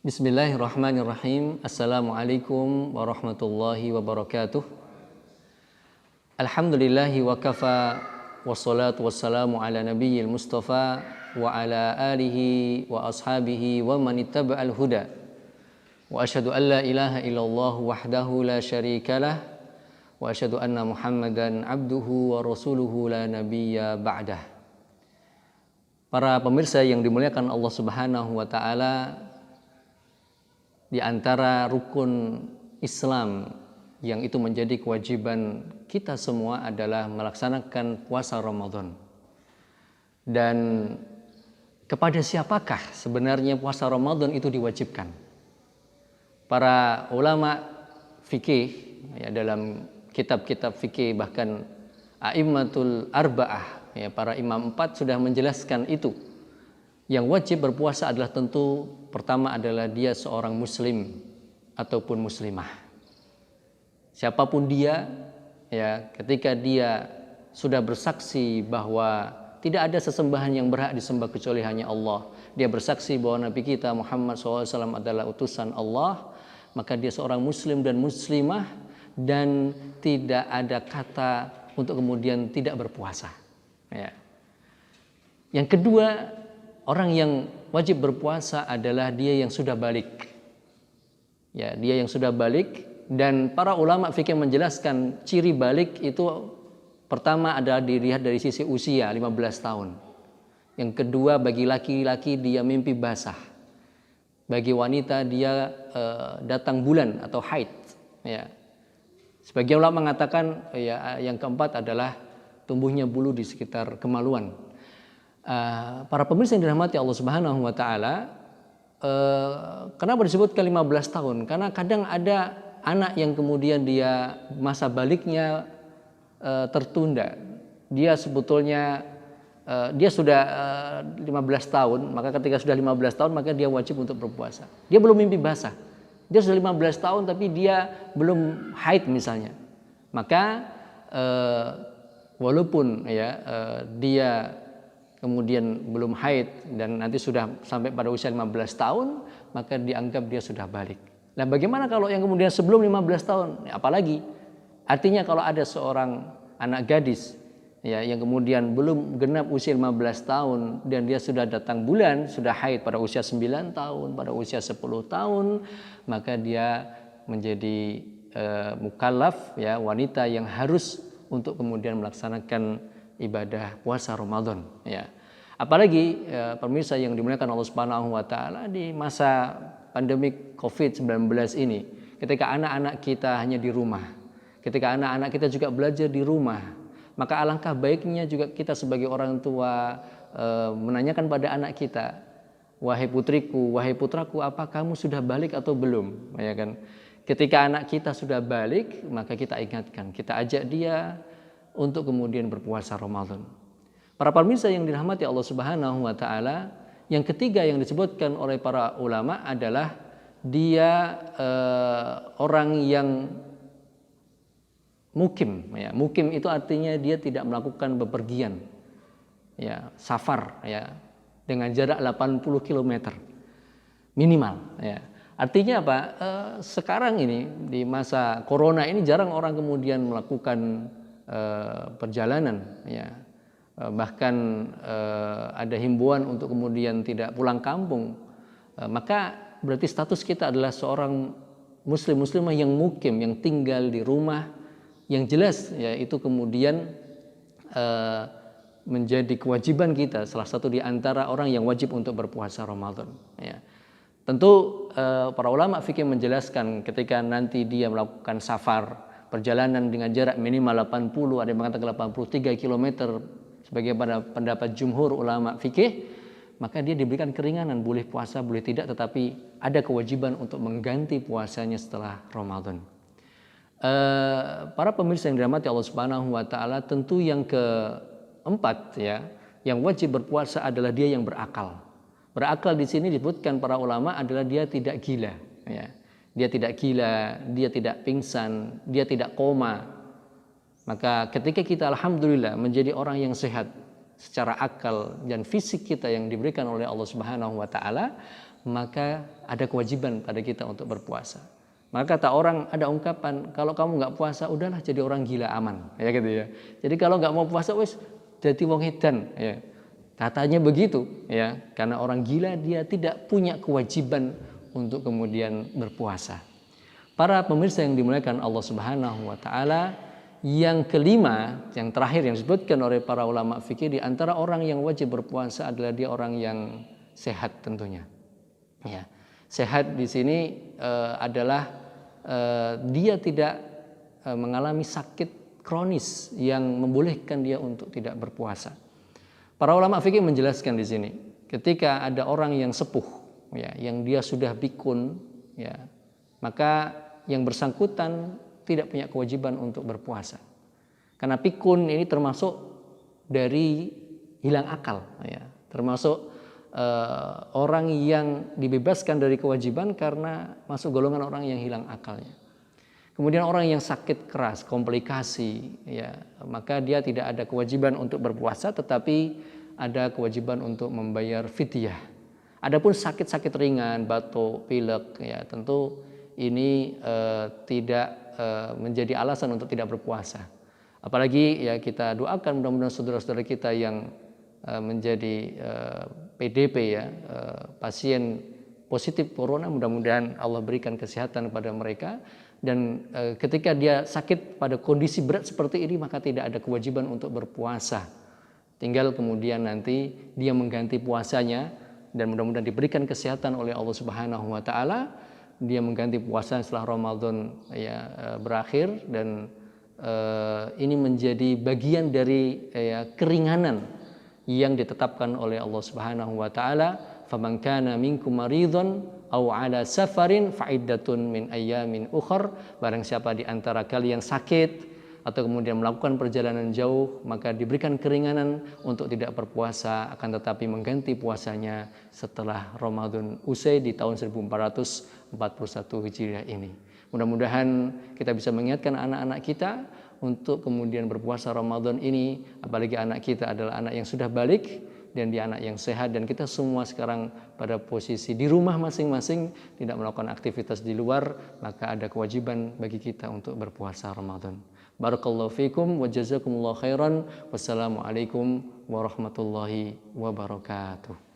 Bismillahirrahmanirrahim. Assalamualaikum warahmatullahi wabarakatuh. Alhamdulillahi wa kafa, wassalatu wassalamu ala nabiyyil mustafa wa ala alihi wa ashabihi wa man ittaba'al huda. Wa asyhadu an la ilaha illallah wahdahu la syarikalah wa asyhadu anna Muhammadan abduhu wa rasuluhu la nabiyya ba'dah. Para pemirsa yang dimuliakan Allah Subhanahu wa taala, di antara rukun Islam yang itu menjadi kewajiban kita semua adalah melaksanakan puasa Ramadan. Dan kepada siapakah sebenarnya puasa Ramadan itu diwajibkan? Para ulama fikih ya, dalam kitab-kitab fikih, bahkan a'immatul arba'ah ya, para imam 4 sudah menjelaskan itu. Yang wajib berpuasa adalah tentu pertama adalah dia seorang muslim ataupun muslimah. Siapapun dia ya, ketika dia sudah bersaksi bahwa tidak ada sesembahan yang berhak disembah kecuali hanya Allah, dia bersaksi bahwa Nabi kita Muhammad SAW adalah utusan Allah, maka dia seorang muslim dan muslimah, dan tidak ada kata untuk kemudian tidak berpuasa ya. Yang kedua, orang yang wajib berpuasa adalah dia yang sudah balik. Ya, dia yang sudah balik, dan para ulama fikih menjelaskan ciri balik itu pertama adalah dilihat dari sisi usia 15 tahun. Yang kedua, bagi laki-laki dia mimpi basah. Bagi wanita dia datang bulan atau haid. Ya. Sebagian ulama mengatakan ya, yang keempat adalah tumbuhnya bulu di sekitar kemaluan. Para pemirsa yang dirahmati Allah Subhanahu wa taala, kenapa disebutkan 15 tahun? Karena kadang ada anak yang kemudian dia masa baliknya tertunda. Dia sebetulnya dia sudah 15 tahun, maka ketika sudah 15 tahun maka dia wajib untuk berpuasa. Dia belum mimpi basah. Dia sudah 15 tahun tapi dia belum haid misalnya. Maka walaupun ya dia kemudian belum haid dan nanti sudah sampai pada usia 15 tahun, maka dianggap dia sudah balik. Nah, bagaimana kalau yang kemudian sebelum 15 tahun? Ya, apalagi artinya kalau ada seorang anak gadis ya, yang kemudian belum genap usia 15 tahun dan dia sudah datang bulan, sudah haid pada usia 9 tahun, pada usia 10 tahun, maka dia menjadi mukallaf ya, wanita yang harus untuk kemudian melaksanakan ibadah puasa Ramadan ya. Apalagi pemirsa yang dimuliakan Allah Subhanahu wa taala, di masa pandemi Covid-19 ini, ketika anak-anak kita hanya di rumah, ketika anak-anak kita juga belajar di rumah, maka alangkah baiknya juga kita sebagai orang tua menanyakan pada anak kita, wahai putriku, wahai putraku, apa kamu sudah balik atau belum? Ya kan? Ketika anak kita sudah balik, maka kita ingatkan, kita ajak dia untuk kemudian berpuasa Ramadan. Para pemirsa yang dirahmati Allah Subhanahu wa taala, yang ketiga yang disebutkan oleh para ulama adalah dia orang yang mukim ya. Mukim itu artinya dia tidak melakukan bepergian ya, safar ya, dengan jarak 80 km minimal ya. Artinya apa? Sekarang ini di masa corona ini jarang orang kemudian melakukan perjalanan ya, bahkan ada himbauan untuk kemudian tidak pulang kampung, maka berarti status kita adalah seorang muslimah yang mukim, yang tinggal di rumah, yang jelas ya itu kemudian menjadi kewajiban kita, salah satu di antara orang yang wajib untuk berpuasa Ramadan ya. Tentu para ulama fikih menjelaskan ketika nanti dia melakukan safar, perjalanan dengan jarak minimal 80, ada yang mengatakan 83 km sebagai pada pendapat jumhur ulama fikih, maka dia diberikan keringanan, boleh puasa boleh tidak, tetapi ada kewajiban untuk mengganti puasanya setelah Ramadan. Para pemirsa yang dirahmati Allah Subhanahu wa taala, tentu yang keempat ya, yang wajib berpuasa adalah dia yang berakal. Berakal di sini disebutkan para ulama adalah dia tidak gila ya. Dia tidak gila, dia tidak pingsan, dia tidak koma. Maka ketika kita alhamdulillah menjadi orang yang sehat secara akal dan fisik kita yang diberikan oleh Allah Subhanahu wa taala, maka ada kewajiban pada kita untuk berpuasa. Maka kata orang, ada ungkapan, kalau kamu nggak puasa, udahlah jadi orang gila aman, ya gitu ya. Jadi kalau nggak mau puasa, wes jadi wong edan, ya. Katanya begitu, ya. Karena orang gila dia tidak punya kewajiban untuk kemudian berpuasa. Para pemirsa yang dimuliakan Allah Subhanahu wa taala, yang kelima, yang terakhir yang disebutkan oleh para ulama fikih, di antara orang yang wajib berpuasa adalah dia orang yang sehat tentunya. Ya. Sehat di sini adalah dia tidak mengalami sakit kronis yang membolehkan dia untuk tidak berpuasa. Para ulama fikih menjelaskan di sini, ketika ada orang yang sepuh, ya, yang dia sudah pikun, ya, maka yang bersangkutan tidak punya kewajiban untuk berpuasa. Karena pikun ini termasuk dari hilang akal, ya, termasuk orang yang dibebaskan dari kewajiban karena masuk golongan orang yang hilang akalnya. Kemudian orang yang sakit keras, komplikasi, ya, maka dia tidak ada kewajiban untuk berpuasa, tetapi ada kewajiban untuk membayar fidyah. Adapun sakit-sakit ringan, batuk, pilek, ya, tentu ini tidak menjadi alasan untuk tidak berpuasa. Apalagi ya kita doakan mudah-mudahan saudara-saudara kita yang menjadi PDP, ya, pasien positif corona, mudah-mudahan Allah berikan kesehatan kepada mereka, dan ketika dia sakit pada kondisi berat seperti ini maka tidak ada kewajiban untuk berpuasa, tinggal kemudian nanti dia mengganti puasanya, dan mudah-mudahan diberikan kesehatan oleh Allah Subhanahu wa taala, dia mengganti puasa setelah Ramadan, ya, berakhir, dan ini menjadi bagian dari keringanan yang ditetapkan oleh Allah Subhanahu wa taala. Faman kana minkum maridun aw ala safarin fa'iddatun min ayyamin ukhar. Barang siapa di antara kalian sakit atau kemudian melakukan perjalanan jauh, maka diberikan keringanan untuk tidak berpuasa, akan tetapi mengganti puasanya setelah Ramadan usai di tahun 1441 Hijriah ini. Mudah-mudahan kita bisa mengingatkan anak-anak kita untuk kemudian berpuasa Ramadan ini, apalagi anak kita adalah anak yang sudah balik dan dia anak yang sehat, dan kita semua sekarang pada posisi di rumah masing-masing, tidak melakukan aktivitas di luar, maka ada kewajiban bagi kita untuk berpuasa Ramadan. Barakallahu fikum wa jazakumullahu khairan. Wassalamualaikum warahmatullahi wabarakatuh.